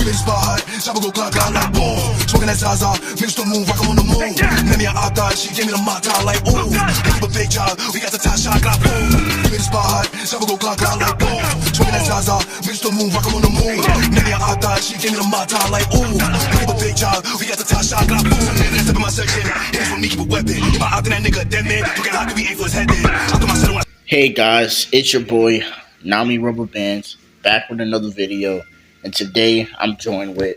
made the spot hot, chopper go clock out like boom. Smoking that Zaza, mixed the moon, rockin' on the moon. Let me an octa, she gave me the mata like ooh. Keep a big job, we got the top shot, got boom. Made the spot hot, chopper go clock out like boom. Smoking that Zaza, mixed the moon, rockin' on the moon. Let me an octa, she gave me the mata like ooh. Keep a big job, we got the top shot, got boom. Step in my section, hands for me, keep a weapon. If I out in that nigga, dead man, you can hot, we aim for his head then. Hey guys, it's your boy Nami Rubber Bands, back with another video, and today I'm joined with.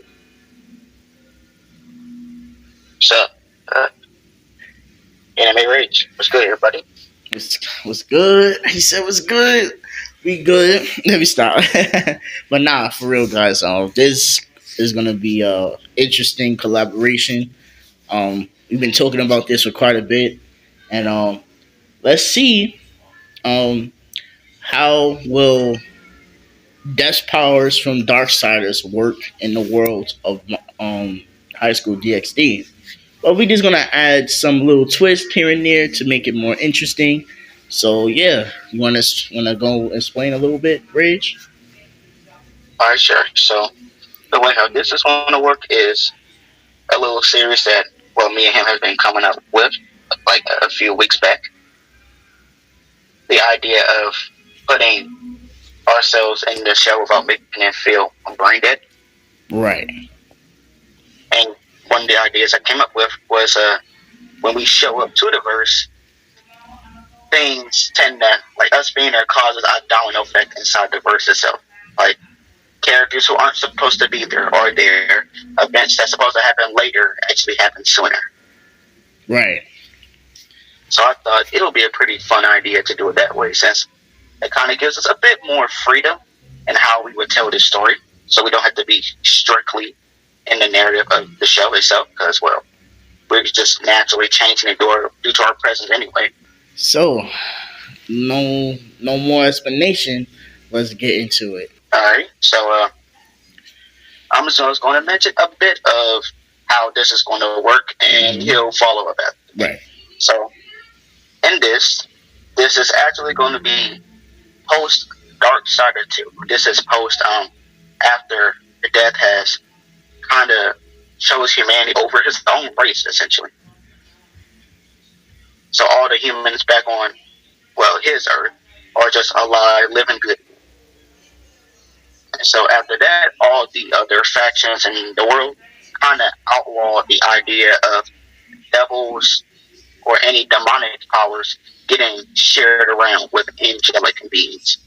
What's up? Anime Rage. What's good, everybody? What's good? He said what's good. We good. Let me stop. But nah, for real, guys. This is gonna be a interesting collaboration. We've been talking about this for quite a bit, and let's see. How will death powers from Darksiders work in the world of high school DXD? Well, we're just gonna add some little twist here and there to make it more interesting. So yeah, you wanna go explain a little bit, Rage? Alright, sure. So the way how this is going to work is a little series that me and him have been coming up with like a few weeks back. The idea of putting ourselves in the show without making it feel brain dead. Right. And one of the ideas I came up with was when we show up to the verse, things tend to, like us being there, causes a domino effect inside the verse itself. Like characters who aren't supposed to be there are there. Events that's supposed to happen later actually happen sooner. Right. So I thought it'll be a pretty fun idea to do it that way, since it kind of gives us a bit more freedom in how we would tell this story. So we don't have to be strictly in the narrative of the show itself, because, we're just naturally changing it due to our presence anyway. So, no more explanation. Let's get into it. Alright, so I'm just going to mention a bit of how this is going to work, and he'll follow up after. Right. So, in this is actually going to be post Darksider 2. This is post after the death has kind of shows humanity over his own race, essentially. So all the humans back on, his Earth, are just alive, living good. And so after that, all the other factions in the world kind of outlaw the idea of devils or any demonic powers getting shared around with angelic beings.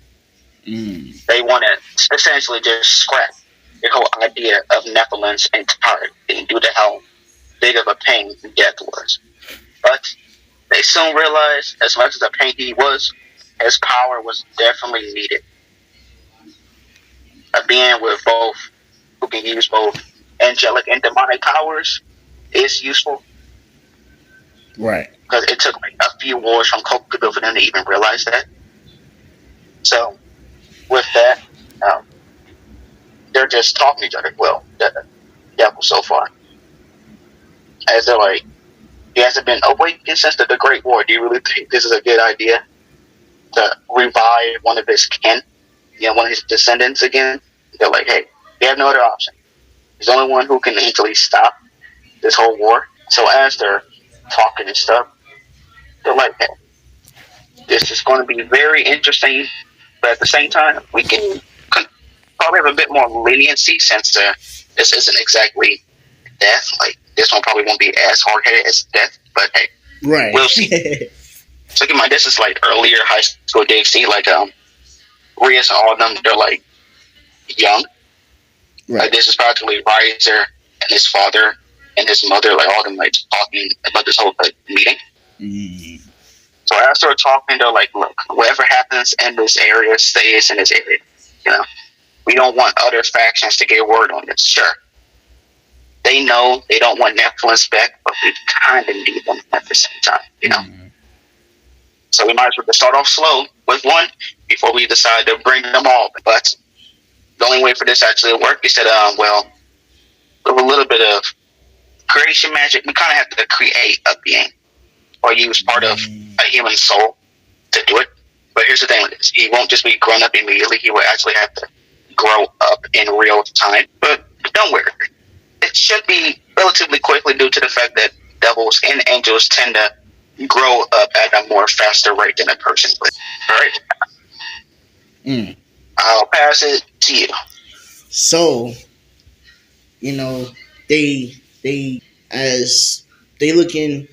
They want to essentially just scrap the whole idea of Nephilim's entirety due to how big of a pain death was. But they soon realized, as much as a pain he was, his power was definitely needed. A being with both, who can use both angelic and demonic powers, is useful. Right. Because it took like a few wars from Kokugo for them to even realize that. So, with that, they're just talking to each other. The devil so far. As they're like, he hasn't been awakened since the Great War. Do you really think this is a good idea to revive one of his kin? One of his descendants again? They're like, hey, we have no other option. He's the only one who can actually stop this whole war. So as they're talking and stuff, they're like, hey, this is going to be very interesting, but at the same time, we can probably have a bit more leniency, since this isn't exactly death. Like, this one probably won't be as hard-headed as death, but hey, right. We'll see. So keep in mind, this is like earlier high school DXD, like Rias and all of them, they're like young. Right. Like, this is practically Riser and his father and his mother, like all of them, like talking about this whole meeting. So as they're talking, they're like, look, whatever happens in this area stays in this area. We don't want other factions to get word on this. Sure, they know they don't want Nephilim's back, but we kind of need them at the same time, So we might as well start off slow with one before we decide to bring them all. But the only way for this actually to work is that, with a little bit of creation magic, we kind of have to create a being or use part of a human soul to do it. But here's the thing with this. He won't just be grown up immediately. He will actually have to grow up in real time. But don't worry. It should be relatively quickly due to the fact that devils and angels tend to grow up at a more faster rate than a person would. All right. I'll pass it to you. So, they as they looking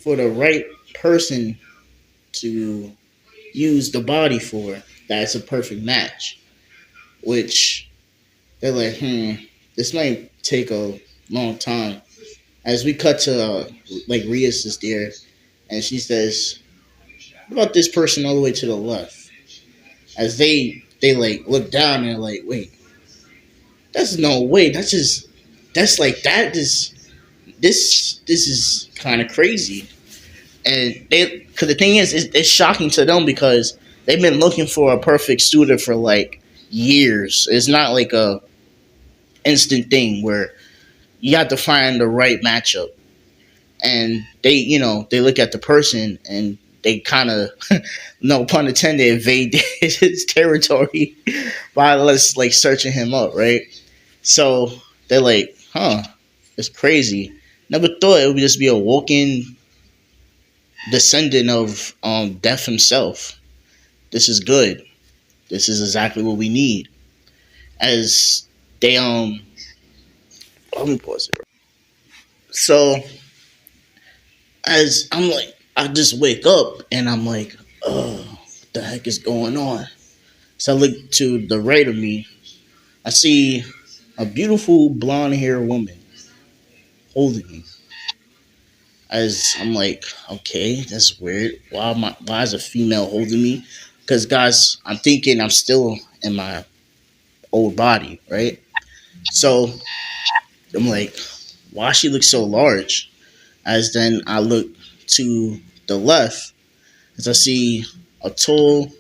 for the right person to use the body for, that's a perfect match. Which they're like, this might take a long time. As we cut to like Rias is there, and she says, "What about this person all the way to the left?" As they like look down and like, wait, that's no way. That's like that is this is kind of crazy. And because the thing is, it's shocking to them because they've been looking for a perfect suitor for like years. It's not like a instant thing where you have to find the right matchup. And they look at the person and they kind of, no pun intended, invade his territory by let's like searching him up, right? So they're like, it's crazy. Never thought it would just be a walking descendant of Death himself. This is good. This is exactly what we need. As they let me pause it. So as I'm like, I just wake up and I'm like, oh, what the heck is going on? So I look to the right of me. I see a beautiful blonde haired woman holding me. As I'm like, okay, that's weird. Why is a female holding me? Because guys, I'm thinking I'm still in my old body, right? So I'm like, why she looks so large? As then I look to the left, as I see a tall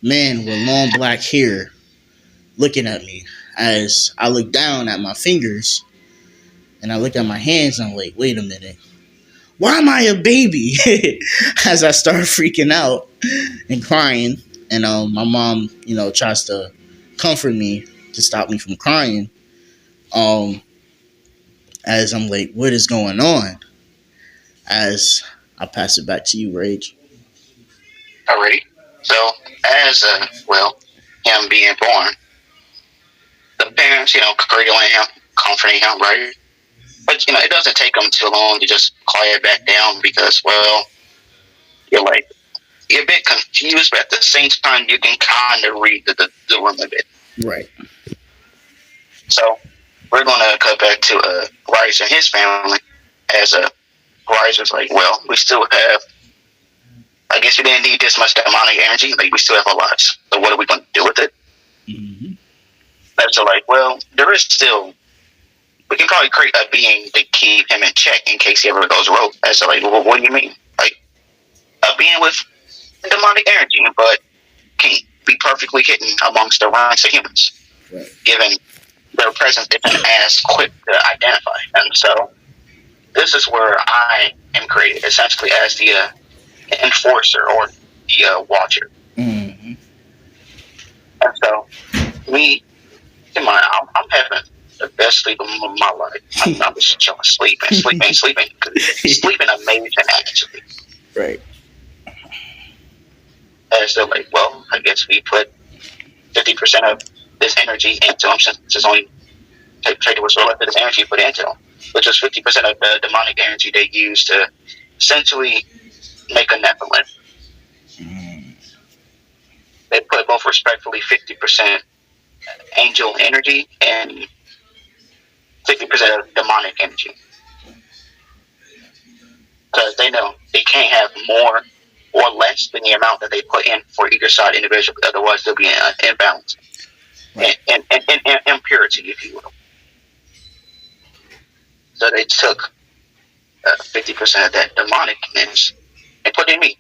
man with long black hair looking at me. As I look down at my fingers and I look at my hands, I'm like, wait a minute. Why am I a baby? As I start freaking out and crying. And my mom, tries to comfort me to stop me from crying. As I'm like, what is going on? As I pass it back to you, Rage. Alrighty. So, as him being born, the parents, cradling him, comforting him, right? But it doesn't take them too long to just quiet back down because, you're a bit confused, but at the same time, you can kind of read the room a bit. Right. So, we're going to cut back to Rice and his family as Rice was like, well, we still have, I guess we didn't need this much demonic energy. Like, we still have a lot. So what are we going to do with it? Mm-hmm. And so, there is still, we can probably create a being to keep him in check in case he ever goes rogue. And so, what do you mean? Like, a being with demonic energy, but can be perfectly hidden amongst the ranks of humans, right, given their presence isn't as quick to identify. And so, this is where I am created, essentially as the enforcer or the watcher. Mm-hmm. And so, I'm having the best sleep of my life. I'm just chilling, sleeping. Sleeping amazing, actually. Right. As they're like, well, I guess we put 50% of this energy into him since it's only traded what's left of this energy put into him, which is 50% of the demonic energy they use to essentially make a Nephilim. They put both respectfully 50% angel energy and 50% of demonic energy. Because they know they can't have more or less than the amount that they put in for either side individually. Otherwise, there'll be an imbalance. Right. And impurity, if you will. So they took 50% of that demonicness and put it in me.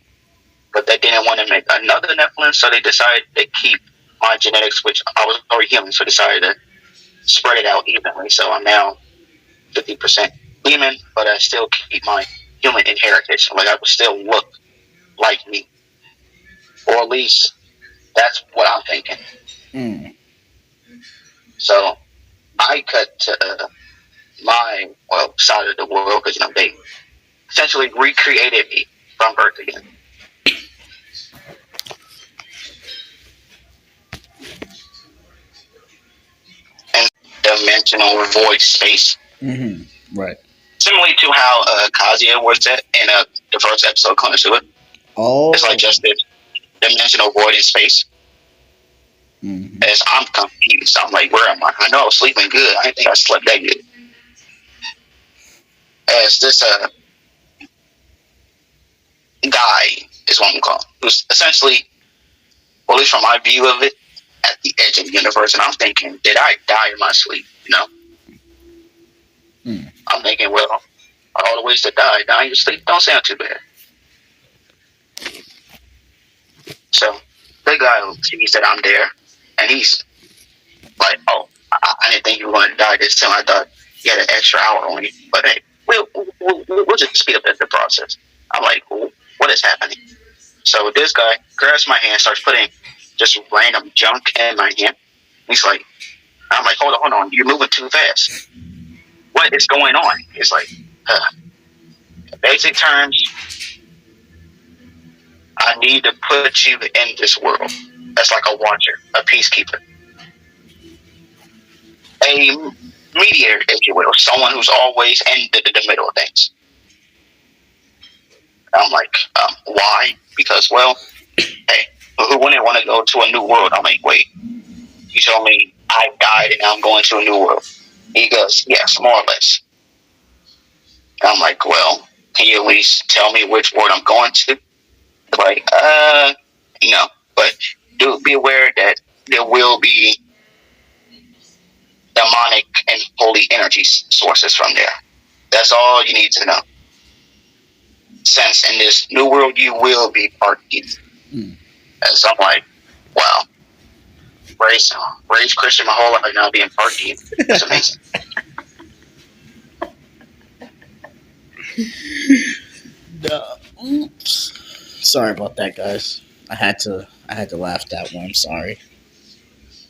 But they didn't want to make another Nephilim, so they decided to keep my genetics, which I was already human, so they decided to spread it out evenly. So I'm now 50% demon, but I still keep my human inheritance. Like, I would still look like me. Or at least that's what I'm thinking. So I cut to my side of the world because they essentially recreated me from birth again. And dimensional void space. Mm-hmm. Right. Similarly to how Kazuya was at in the first episode, Konosuba. Oh. It's like just this dimensional void in space. Mm-hmm. As I'm confused. I'm like, where am I? I know I was sleeping good. I didn't think I slept that good. As this guy is what I'm calling, who's essentially, well, at least from my view of it, at the edge of the universe, and I'm thinking, did I die in my sleep? I'm thinking, well, all the ways to die in your sleep don't sound too bad. So the guy sees that I'm there, and he's like, oh, I didn't think you were going to die this time. I thought you had an extra hour on you, but hey, we'll just speed up the process. I'm like, what is happening? So this guy grabs my hand, starts putting just random junk in my hand. He's like, I'm like, hold on, you're moving too fast. What is going on? It's like, in basic terms, I need to put you in this world. That's like a watcher, a peacekeeper, a mediator, if you will, someone who's always in the middle of things. I'm like, why? Because, well, hey, who wouldn't want to go to a new world? I'm like, wait, you told me I died and now I'm going to a new world. He goes, yes, more or less. I'm like, well, can you at least tell me which world I'm going to? Like, but do be aware that there will be demonic and holy energy sources from there. That's all you need to know. Since in this new world you will be part evil. And so I'm like, wow, raised Christian my whole life, now being part evil. That's amazing. Oops. Sorry about that, guys. I had to laugh that one. I'm sorry.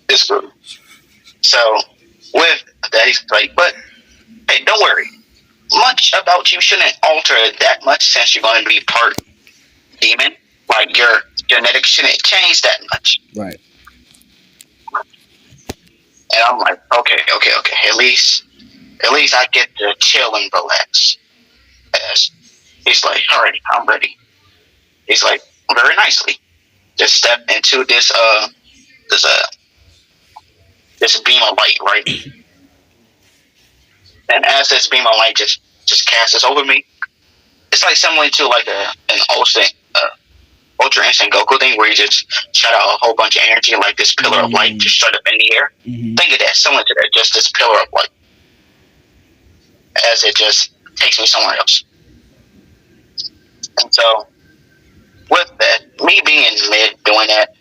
It's good. So with that, he's like, but hey, don't worry. Much about you shouldn't alter that much since you're going to be part demon. Like your genetics shouldn't change that much. Right. And I'm like, okay. At least I get to chill and relax. As he's like, alrighty, I'm ready. He's like, very nicely, just step into this beam of light, right? And as this beam of light just casts over me, it's like similar to like an Ultra Instinct Goku thing where you just shut out a whole bunch of energy, like this pillar of light just straight up in the air. Think of that, similar to that, just this pillar of light, as it just takes me somewhere else. And so, with that, me being mid doing that,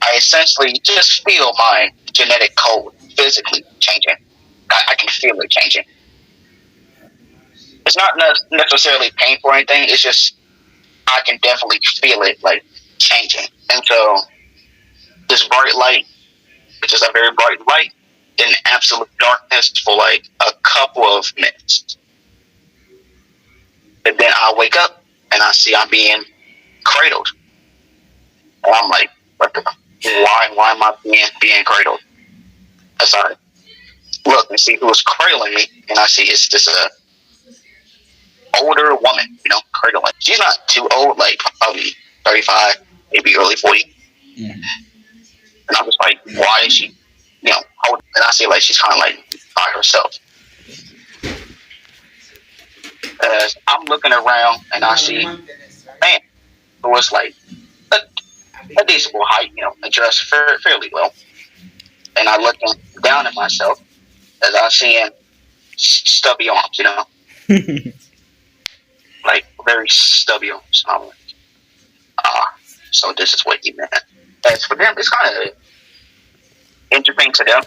I essentially just feel my genetic code physically changing. I can feel it changing. It's not necessarily painful or anything. It's just I can definitely feel it like changing. And so this bright light, which is a very bright light, in absolute darkness for like a couple of minutes. And then I wake up and I see I'm being cradled. And I'm like, why am I being cradled? As I look and see who's cradling me, and I see it's this older woman, cradling. She's not too old, like probably 35, maybe early 40. And I'm just like, why is she, old? And I see like she's kind of like by herself. As I'm looking around and I see man who was like a decent height, dressed fairly well. And I look down at myself as I see him stubby arms, like very stubby arms. And I'm like, so this is what he meant. As for them, it's kind of interesting to them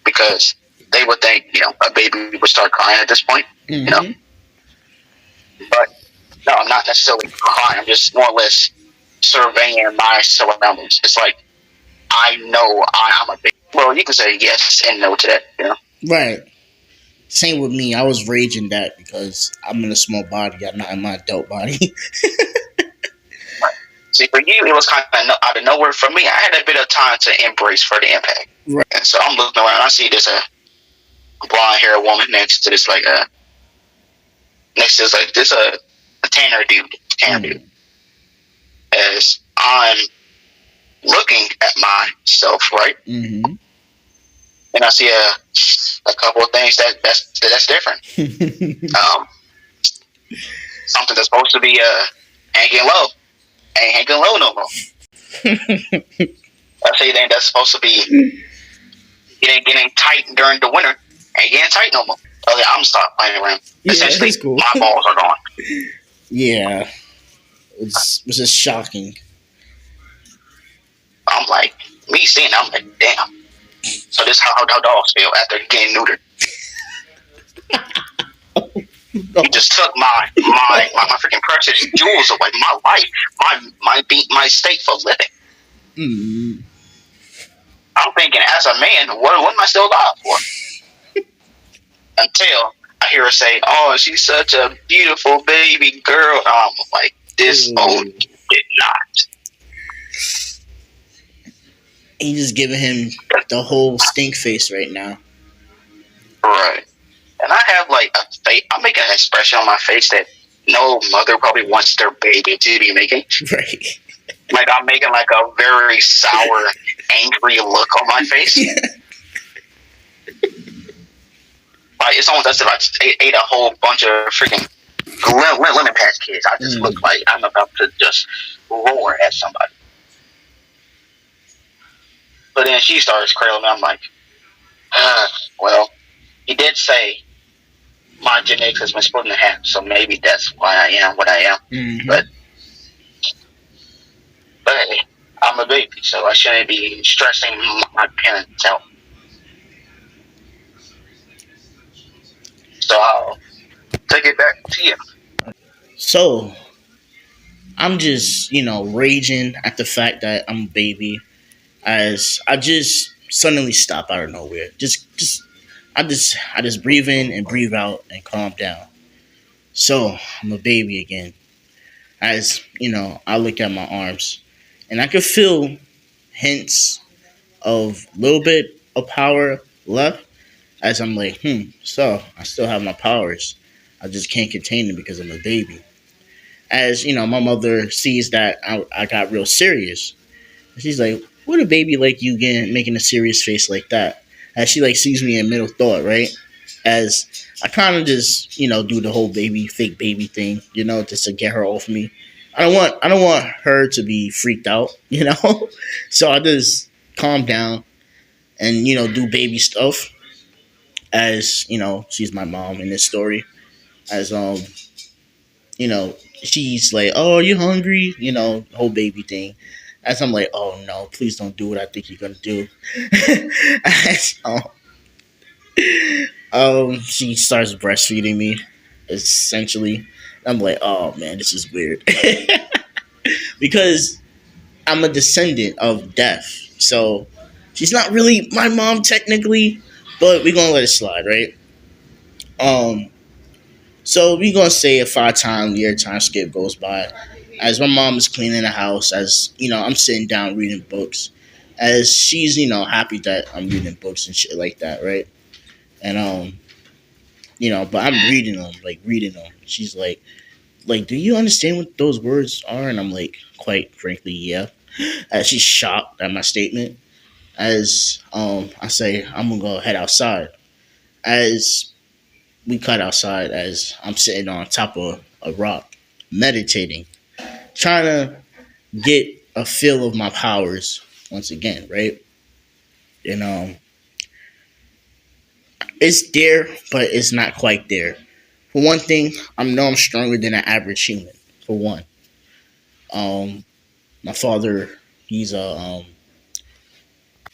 because they would think, a baby would start crying at this point, But no, I'm not necessarily crying. I'm just more or less surveying my surroundings. It's like I know I'm a baby. Well, you can say yes and no to that, Right. Same with me. I was raging that because I'm in a small body. I'm not in my adult body. Right. See, for you, it was kind of out of nowhere. For me, I had a bit of time to embrace for the impact. Right. And so I'm looking around. I see this blonde haired woman next to this a tanner dude. As I'm looking at myself, right, Mm-hmm. and I see a couple of things that's different. Something that's supposed to be hanging low ain't hanging low no more. I say then that's supposed to be getting tight during the winter ain't getting tight no more. Okay, I'm stop playing around. Yeah, Essentially, that's cool. my balls are gone. Yeah, it was just shocking. I'm like, me seeing it, I'm like, damn. So this is how dogs feel after getting neutered. He just took my freaking precious jewels away, my life, my state for living. Mm. I'm thinking, as a man, what am I still alive for? Until I hear her say, "Oh, she's such a beautiful baby girl." I'm like, this did not. You just giving him the whole stink face right now. Right. And I have like a face. I'm making an expression on my face that no mother probably wants their baby to be making. Right. Like I'm making like a very sour, angry look on my face. Yeah. Like it's almost as if I just ate a whole bunch of freaking lemon patch kids. I just look like I'm about to just roar at somebody. But then she starts cradling me. I'm like, well, he did say my genetics has been split in half, so maybe that's why I am what I am. Mm-hmm. But hey, I'm a baby, so I shouldn't be stressing my parents out. So I'll take it back to you. So I'm just, raging at the fact that I'm a baby, as I just suddenly stop out of nowhere. I just breathe in and breathe out and calm down. So I'm a baby again. As I look at my arms, and I could feel hints of a little bit of power left. As I'm like, so I still have my powers. I just can't contain them because I'm a baby. As my mother sees that I got real serious. She's like, "What a baby like you making a serious face like that?" As she like sees me in middle thought, right? As I kind of just do the whole fake baby thing, just to get her off me. I don't want her to be freaked out, So I just calm down and do baby stuff. As she's my mom in this story. As she's like, "Oh, are you hungry?" Whole baby thing. As I'm like, "Oh no, please don't do what I think you're gonna do." As, she starts breastfeeding me, essentially. I'm like, "Oh man, this is weird," because I'm a descendant of death, so she's not really my mom technically, but we're gonna let it slide, right? So we're gonna say a 5 year time skip goes by, as my mom is cleaning the house, as I'm sitting down reading books, as she's happy that I'm reading books and shit like that, right? And but I'm reading them. She's like, "Do you understand what those words are?" And I'm like, quite frankly, yeah. As she's shocked at my statement, as I say, "I'm gonna go head outside." As we cut outside, as I'm sitting on top of a rock, meditating, trying to get a feel of my powers once again, right? And it's there, but it's not quite there. For one thing, I know I'm stronger than an average human. For one, my father, he's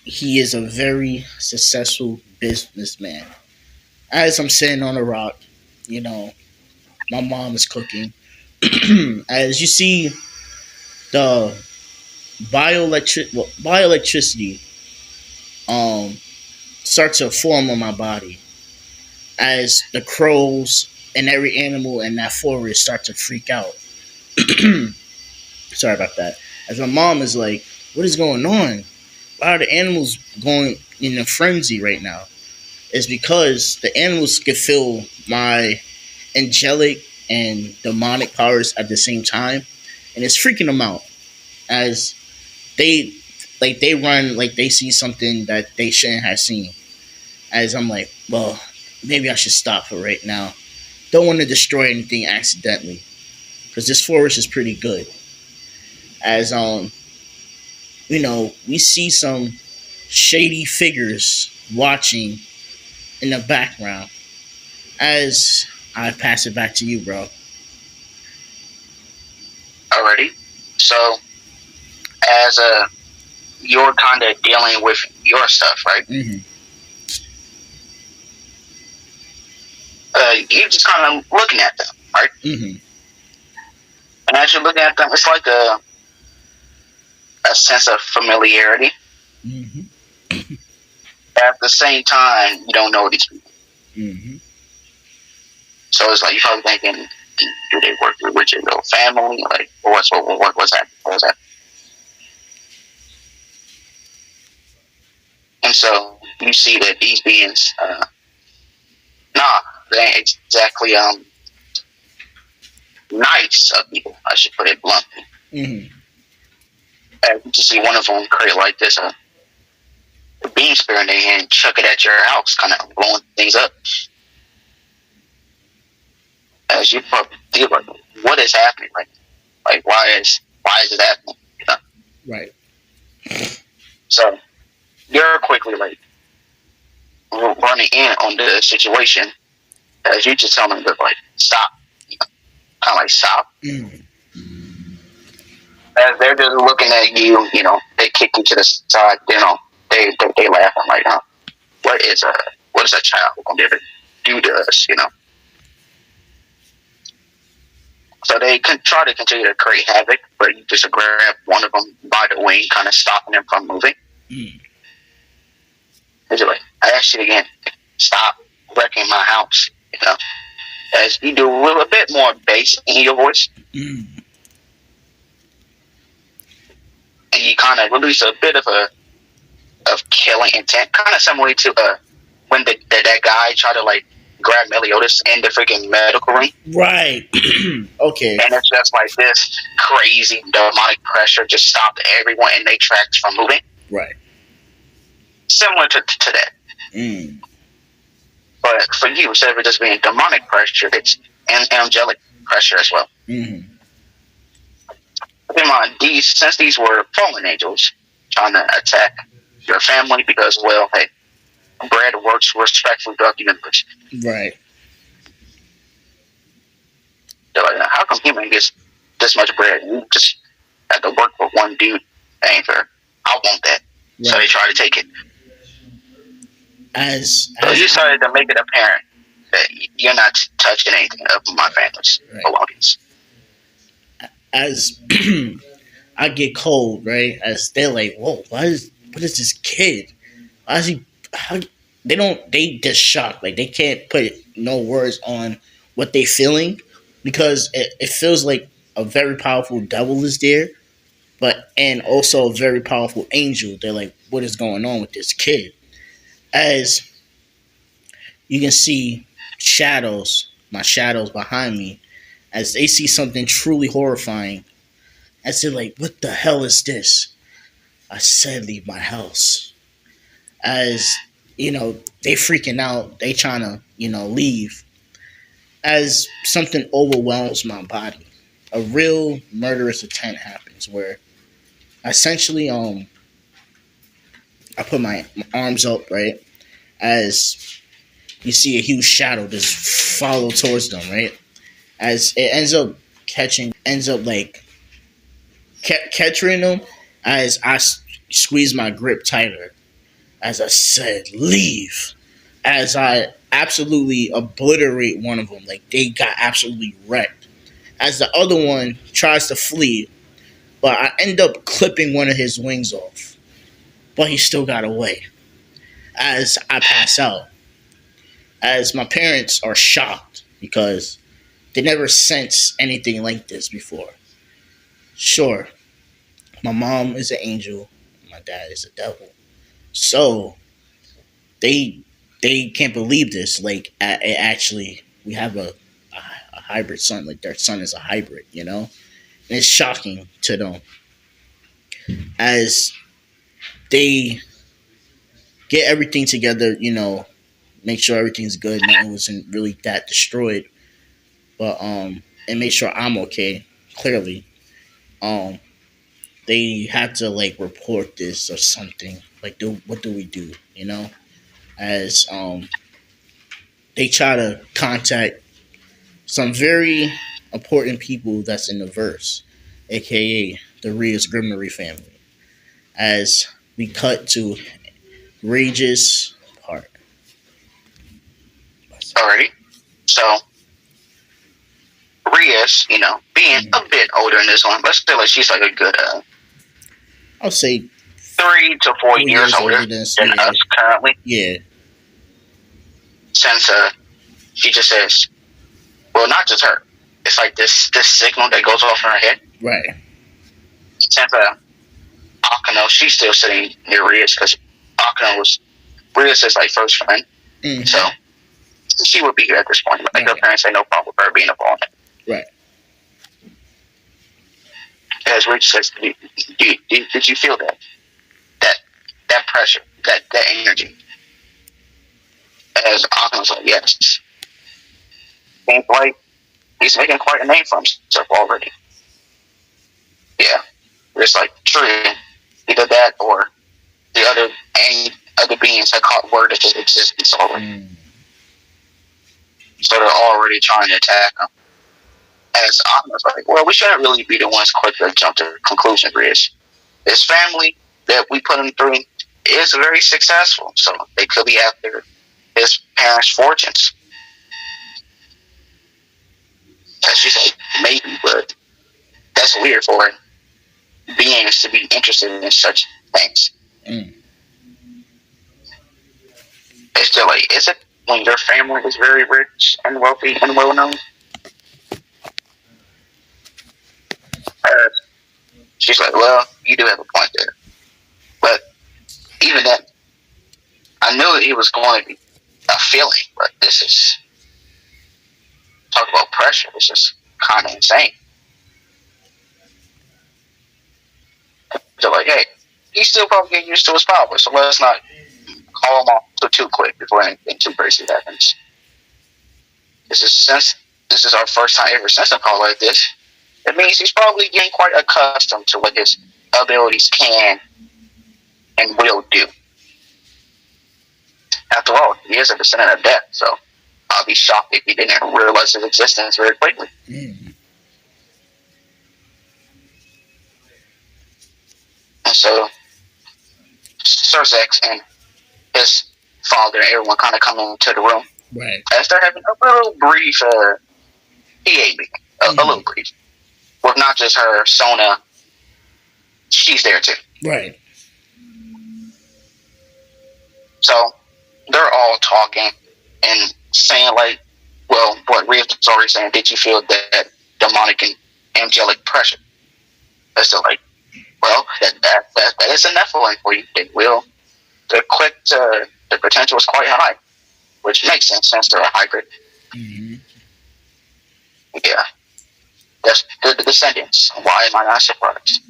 he is a very successful businessman. As I'm sitting on a rock, you know, my mom is cooking. As you see, the bioelectricity start to form on my body. as the crows and every animal in that forest start to freak out. Sorry about that. As my mom is like, "What is going on? Why are the animals going in a frenzy right now?" It's because the animals can feel my angelic and demonic powers at the same time, and it's freaking them out as they they run like they see something that they shouldn't have seen. As I'm like, well, maybe I should stop for right now. Don't want to destroy anything accidentally because this forest is pretty good. As we see some shady figures watching in the background. As I pass it back to you, bro. Alrighty. So, as you're kind of dealing with your stuff, right? Mm-hmm. You're just kind of looking at them, right? Mm-hmm. And as you're looking at them, it's like a sense of familiarity. Mm-hmm. At the same time, you don't know these people. Mm-hmm. So it's like you're probably thinking, do they work with your little family? Like, what's that? What was that? And so you see that these beings, they ain't exactly nice people. I should put it bluntly. Mm-hmm. And you just see one of them create like this beam spear in their hand, chuck it at your house, kind of blowing things up. As you probably feel like, what is happening right now? Like, why is it happening? You know? Right. So you're quickly like running in on the situation as you just tell them to like stop, kind of like stop. Mm-hmm. As they're just looking at you, they kick you to the side. They laughing like, huh? What is a child gonna be able to do to us? So they can try to continue to create havoc, but you just grab one of them by the wing, kind of stopping them from moving. Mm. They're like, I asked you again, stop wrecking my house. As you do a little bit more bass in your voice, Mm. and you kind of release a bit of killing intent, kind of similar to when that guy tried to like grab Meliodas in the freaking medical ring. Right. Okay. And it's just like this crazy demonic pressure just stopped everyone in their tracks from moving. Right. Similar to that. Mm. But for you, instead of it just being demonic pressure, it's angelic pressure as well. Mm-hmm. Keep in mind, since these were fallen angels trying to attack your family because, well, hey, bread works respectfully throughout the universe. Right. They're like, how come human gets this much bread? You just have to work for one dude. That ain't fair. I want that. Right. So they try to take it. So you started to make it apparent that you're not touching anything of my family's belongings. As I get cold, right? As they're like, whoa, what is this kid? Why is he? They just shocked. Like, they can't put no words on what they feeling because it feels like a very powerful devil is there, and also a very powerful angel. They're like, what is going on with this kid? As you can see my shadows behind me, as they see something truly horrifying. As they're like, what the hell is this? I said, leave my house. As, they freaking out. They trying to, leave. As something overwhelms my body. A real murderous intent happens where essentially, I put my arms up, right? As you see a huge shadow just follow towards them, right? As it ends up catching them, as I squeeze my grip tighter. As I said, leave. As I absolutely obliterate one of them, like they got absolutely wrecked. As the other one tries to flee, but I end up clipping one of his wings off. But he still got away. As I pass out. As my parents are shocked because they never sensed anything like this before. Sure, my mom is an angel, my dad is a devil. So they they can't believe this. Like actually, we have a hybrid son. Like their son is a hybrid, and it's shocking to them as they get everything together. Make sure everything's good. Nothing wasn't really that destroyed, but and make sure I'm okay. Clearly, um, they had to like report this or something. Like, what do we do? As they try to contact some very important people that's in the verse, aka the Rios Grimnery family. As we cut to Regis part. Alrighty. So Ria's, being a bit older in this one, but still, like, she's like a good I'll say 3 to 4 years older than us currently. Yeah. Since she just says, well, not just her. It's like this signal that goes off in her head. Right. Since Akano, she's still sitting near Rias because Akano was Rias' like first friend. Mm-hmm. So she would be here at this point. Like, her parents had no problem with her being involved. Right. As Rich says, did you feel that pressure, that energy? As Akano's like, yes. Seems like he's making quite a name for himself already. Yeah. It's like, true, either that or the other beings had caught word of his existence already. Mm. So they're already trying to attack him. As Akano's like, well, we shouldn't really be the ones quick to jump to the conclusion, Rich. This family that we put him through is very successful, so they could be after his parents' fortunes. And she's like, maybe, but that's weird for beings to be interested in such things. Mm. It's still like, is it when your family is very rich and wealthy and well known? She's like, well, you do have a point there. But even then, I knew it was going to be a feeling, but this is, talk about pressure, it's just kind of insane. They're like, hey, he's still probably getting used to his power, so let's not call him off too quick before anything too crazy happens. This is our first time ever since a call like this. It means he's probably getting quite accustomed to what his abilities can and will do. After all, he is a descendant of death, so I'll be shocked if he didn't realize his existence very quickly. Mm. And so Sir Zex and his father and everyone kind of come into the room. Right. As they're having a little brief EA meeting. A little brief. With not just her, Sona, she's there too. Right. So they're all talking and saying, like, well, what Riff was already saying, did you feel that demonic and angelic pressure? That's still like, well, that is a Nephilim for you. They will. They're quick to, the potential is quite high, which makes sense since they're a hybrid. Mm-hmm. Yeah. That's the descendants. Why am I not surprised?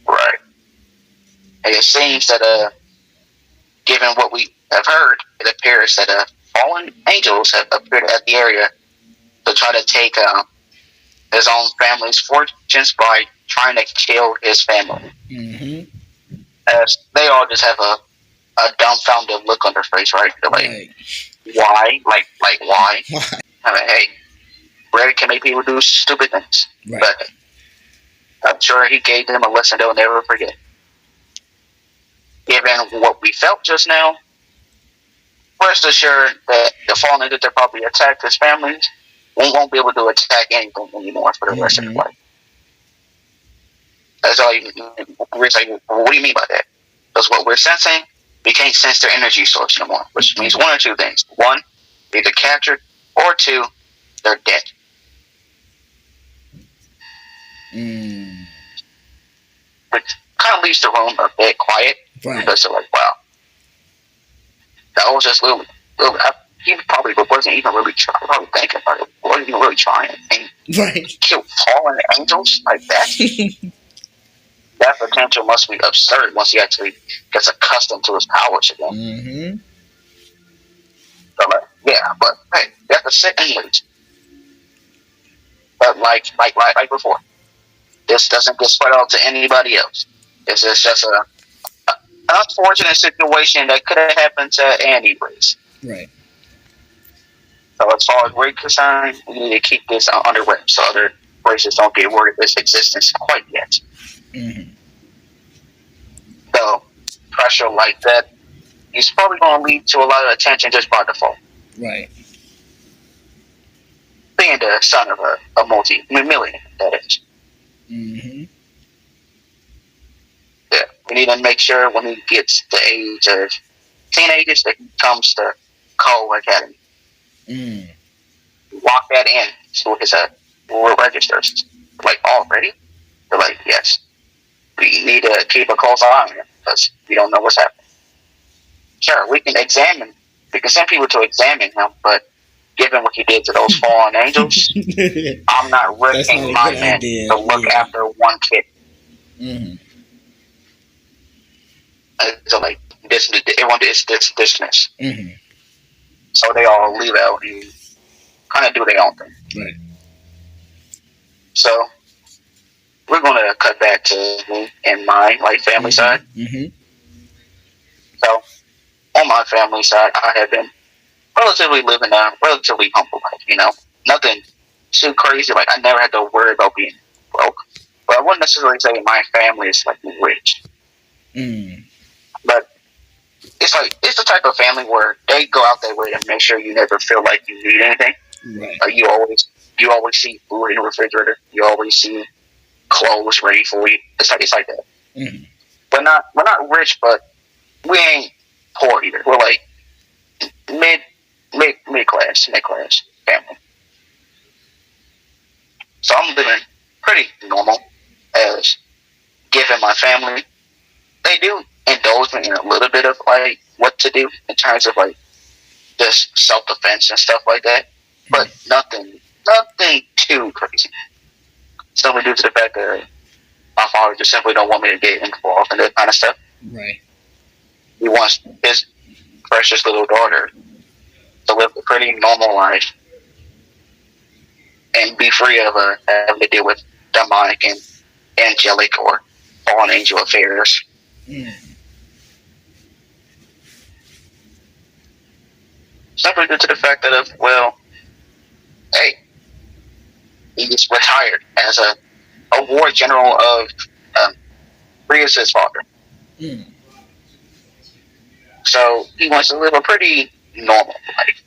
Right. And it seems that, given what we have heard, it appears that fallen angels have appeared at the area to try to take his own family's fortunes by trying to kill his family. Mm-hmm. As they all just have a dumbfounded look on their face, right? They're like, right. Why? Like why? I mean, hey, Red can make people do stupid things. Right. But I'm sure he gave them a lesson they'll never forget. Given what we felt just now, rest assured that the fallen angels that probably attacked his families won't be able to attack anything anymore for the rest of their life. That's all you. We're like, what do you mean by that? Because what we're sensing we can't sense their energy source no more, which means one or two things. One, either captured, or two, they're dead. Which kind of leaves the room a bit quiet, because they're like, wow, that was just little he probably wasn't even really probably thinking about it. Wasn't even really trying. And kill fallen angels like that? That potential must be absurd once he actually gets accustomed to his powers again. So like, yeah, but hey, you have to sit and wait. But like before, this doesn't get spread out to anybody else. This is just an unfortunate situation that could have happened to any race. Right. So as far as we're concerned, we need to keep this under wraps so other races don't get word of its existence quite yet. So pressure like that is probably going to lead to a lot of attention just by default. Right. Being the son of a multi-millionaire, that is. Yeah, we need to make sure when he gets the age of teenagers that he comes to Cole Academy. Walk that in to his registers. Like, already? They're like, yes. We need to keep a close eye on him because we don't know what's happening. Sure, we can send people to examine him, but given what he did to those fallen angels, I'm not risking my men to look after one kid. So like everyone is dismissed. So they all leave out and kind of do their own thing. Right. So we're gonna cut back to me and my family side. So on my family side, I have been relatively living a relatively humble life. Nothing too crazy. Like I never had to worry about being broke. But I wouldn't necessarily say my family is like rich. But it's the type of family where they go out their way to make sure you never feel like you need anything. Right. You always see food in the refrigerator. You always see clothes ready for you. It's like that. We're not rich, but we ain't poor either. We're like mid class family. So I'm living pretty normal, as given my family, they do indulge me in a little bit of like what to do in terms of like just self-defense and stuff like that, but nothing too crazy. Simply due to the fact that my father just simply don't want me to get involved in that kind of stuff. Right. He wants his precious little daughter to live a pretty normal life and be free of having to deal with demonic and angelic or fallen angel affairs. Simply due to the fact that hey, he's retired as a war general of Rios' father. So he wants to live a pretty normal life.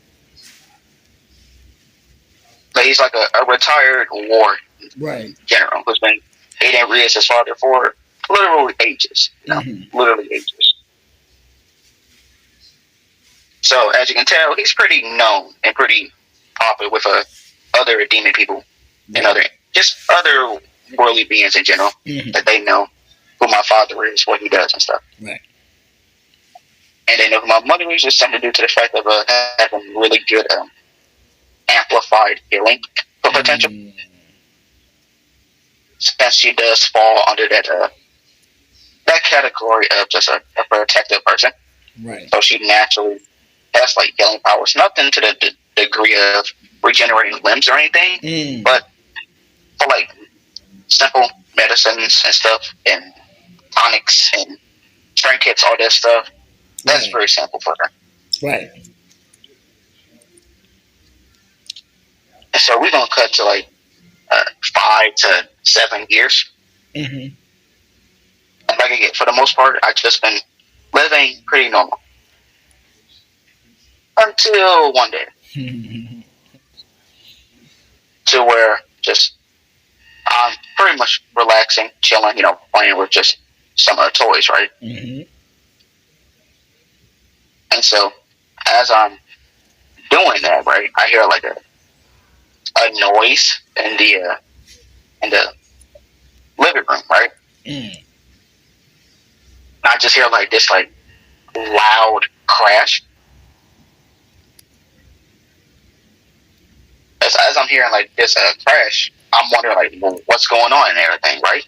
But he's like a retired war general who's been aiding Rios' father for literally ages. Literally ages. So as you can tell, he's pretty known and pretty popular with other demon people and other worldly beings in general that they know who my father is, what he does and stuff. Right. And they know who my mother is, just something due to the fact of having really good amplified healing potential. Since she does fall under that category of just a protective person. Right. So she naturally has like healing powers. Nothing to the degree of regenerating limbs or anything, but for like simple medicines and stuff and tonics and trinkets, all that stuff, that's very simple for her. Right. And so we're gonna cut to like 5 to 7 years. And like again, for the most part, I've just been living pretty normal until one day, to where just I'm pretty much relaxing, chilling, playing with just some of the toys, right? And so as I'm doing that, right, I hear like a noise in the living room, right? I just hear like this like loud crash. As I'm hearing like this crash, I'm wondering like, well, what's going on and everything, right?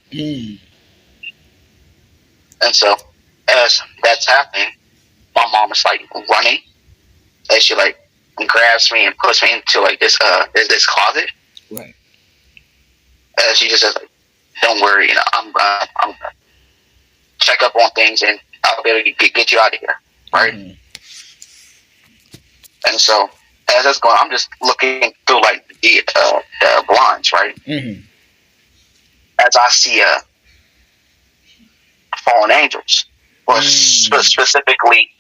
And so as that's happening, my mom is like running, and she like grabs me and puts me into like this closet. Right. And she just says like, "Don't worry, you know, I'm gonna check up on things and I'll be able to get you out of here," right? And so as that's going, I'm just looking through like the blinds, right? As I see fallen angels, or specifically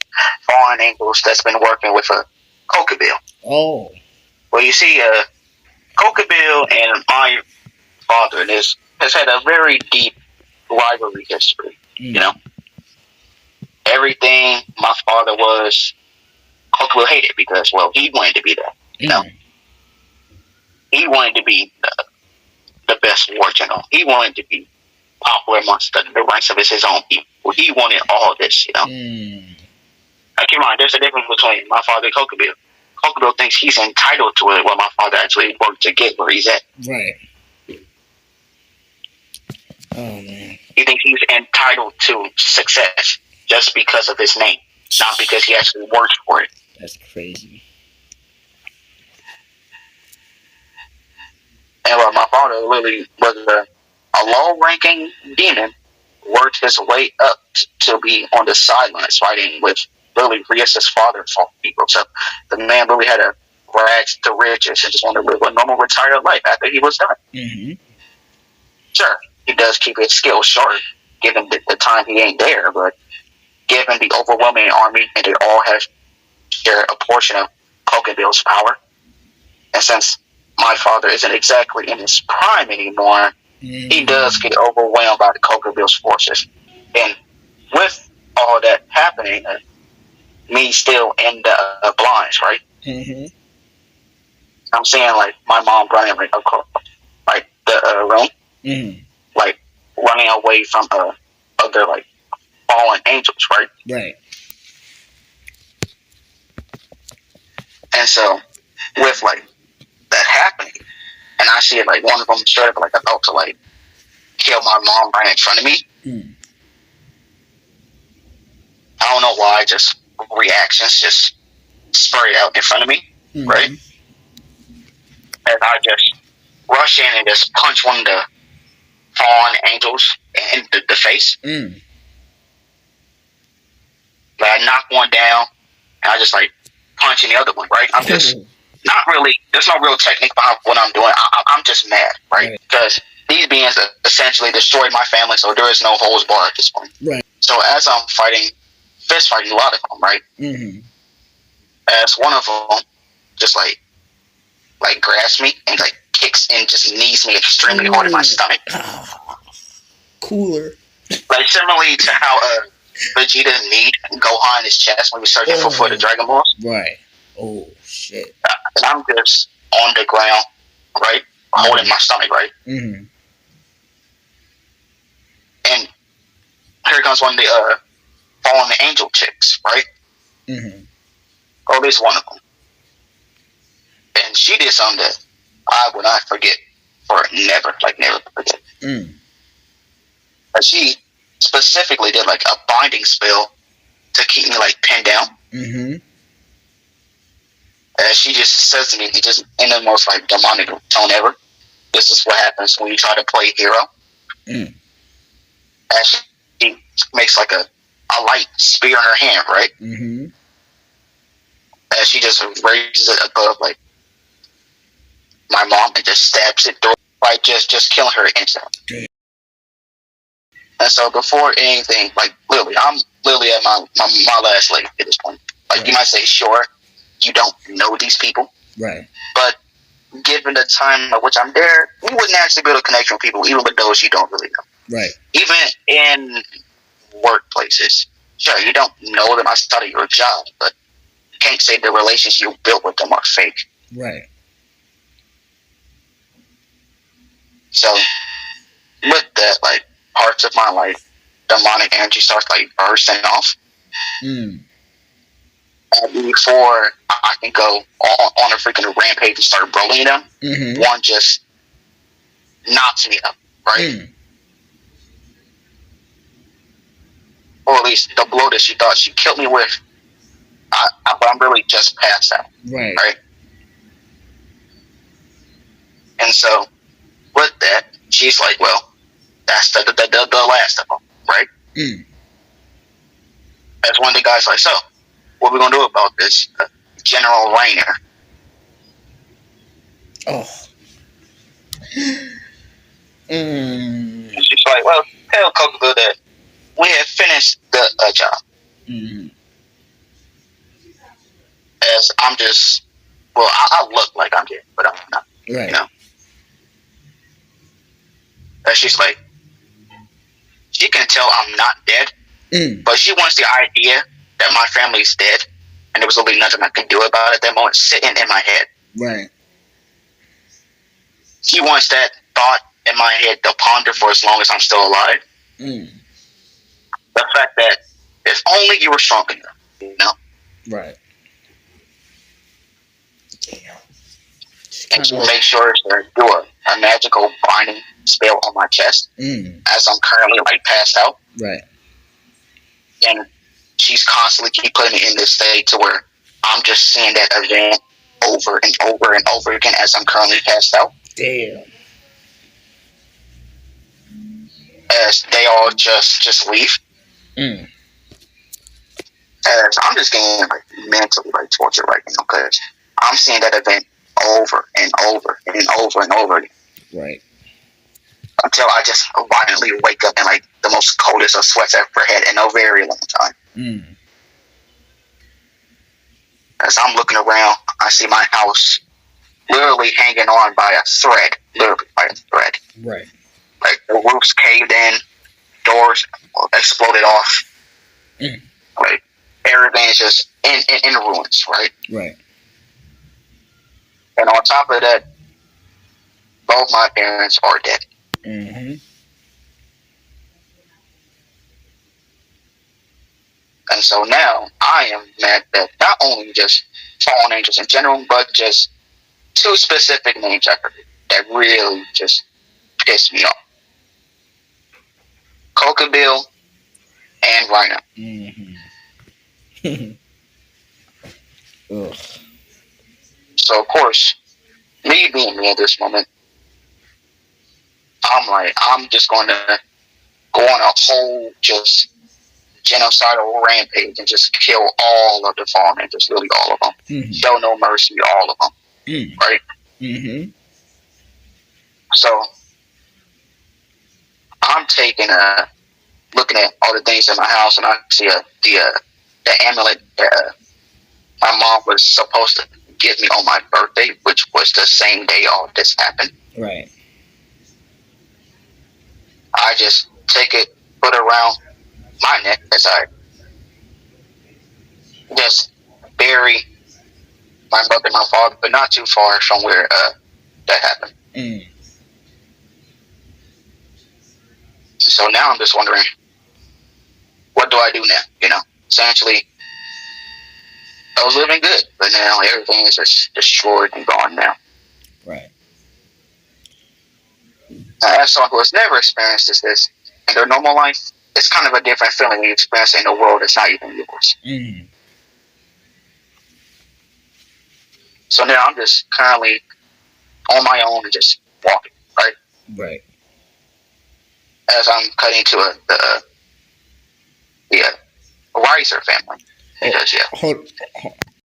fallen angels that's been working with a Coca-Bill. Oh. Well, you see, Coca-Bill and my father has had a very deep rivalry history. You know, everything my father was, Coca-Bill hated because, well, he wanted to be that. You know, he wanted to be the best war general. He wanted to be popular amongst the ranks of his own people. He wanted all this, you know. Now, keep in mind, there's a difference between my father and Coca-Bill. Coca-Bill thinks he's entitled to it, while my father actually worked to get where he's at. Right. Oh, man. He thinks he's entitled to success just because of his name, not because he actually worked for it. That's crazy. And my father literally was a low-ranking demon, worked his way up to be on the sidelines fighting with really Rios' father fought people. So the man really had a rags to riches and just wanted to live a normal retired life after he was done. Sure, he does keep his skills short, given the time he ain't there, but given the overwhelming army, and they all have shared a portion of Coca-Bill's power, and since my father isn't exactly in his prime anymore, he does get overwhelmed by the Coca-Bill's forces. And with all that happening, me still in the blinds, right? I'm seeing like my mom running like across like the room, like running away from other like fallen angels, right? Right. And so with like that happening, and I see it like one of them straight up like about to like kill my mom right in front of me. I don't know why, just reactions just spurred out in front of me, right? And I just rush in and just punch one of the fallen angels in the face. But I knock one down, and I just like punching the other one, right? I'm just not really, there's no real technique behind what I'm doing. I'm just mad, right? Because these beings essentially destroyed my family, so there is no holds barred at this point. Right. So as I'm fist fighting a lot of them, right? As one of them just like grabs me and like kicks and just knees me extremely hard in my stomach. Cooler. Like similarly to how Vegeta kneed Gohan in his chest when he was searching for the Dragon Balls. Right. Oh shit. And I'm just on the ground, right, holding my stomach, right. And here comes one of the fallen angel chicks, right. Or at least one of them. And she did something that I will not forget for never forget. And she specifically did like a binding spell to keep me like pinned down. And she just says to me, just in the most like demonic tone ever, "This is what happens when you try to play hero." And she makes like a light spear in her hand, right? And she just raises it above like my mom and just stabs it through, like just killing her instantly. And so before anything, like literally, I'm literally at my last leg at this point. Like you might say, sure, you don't know these people, right? But given the time at which I'm there, you wouldn't actually build a connection with people, even with those you don't really know. Right. Even in workplaces, sure, you don't know them outside of your job, but you can't say the relations you built with them are fake. Right. So with that, like, parts of my life, demonic energy starts like bursting off. And before I can go on a freaking rampage and start bullying them, one just knocks me up, right? Or at least the blow that she thought she killed me with, but I'm really just passed out. Right. And so with that, she's like, well, that's the last of them, right? That's when the guy's like, so, what are we going to do about this? General Rainer. Oh. And she's like, well, tell Coca that we have finished the job. As I'm just, well, I look like I'm dead, but I'm not. Right. You know? And she's like, she can tell I'm not dead, but she wants the idea that my family's dead, and there was really nothing I could do about it at that moment sitting in my head. Right. She wants that thought in my head to ponder for as long as I'm still alive. The fact that if only you were strong enough, you know? Right. Damn. And she makes sure to do a magical binding spell on my chest as I'm currently like passed out. Right. And she's constantly keep putting me in this state to where I'm just seeing that event over and over and over again as I'm currently passed out. Damn. As they all just leave. As I'm just getting like mentally like tortured right now because I'm seeing that event over and over and over and over again. Right. Until I just violently wake up in like the most coldest of sweats I've ever had in a very long time. As I'm looking around, I see my house literally hanging on by a thread. Literally by a thread. Right. Like the roof's caved in, doors exploded off. Like everything's just in ruins, right? Right. And on top of that, both my parents are dead. And so now I am mad that not only just fallen angels in general, but just two specific names I heard that really just pissed me off. Coca Bill and Rhino. Ugh. So of course, me being me at this moment, I'm just going to go on a whole just genocidal rampage and just kill all of the fallen angels, really all of them. Show no mercy, all of them. Right? So I'm looking at all the things in my house, and I see the amulet that my mom was supposed to give me on my birthday, which was the same day all this happened. Right. I just take it, put it around my neck as I just bury my mother and my father, but not too far from where that happened. So now I'm just wondering, what do I do now? You know, essentially, I was living good, but now everything is just destroyed and gone now. Right. Now, as someone who has never experienced this in their normal life, it's kind of a different feeling when you experience it in a world that's not even yours. So now I'm just currently on my own and just walking, right? Right. As I'm cutting to the Riser family. Because, Hold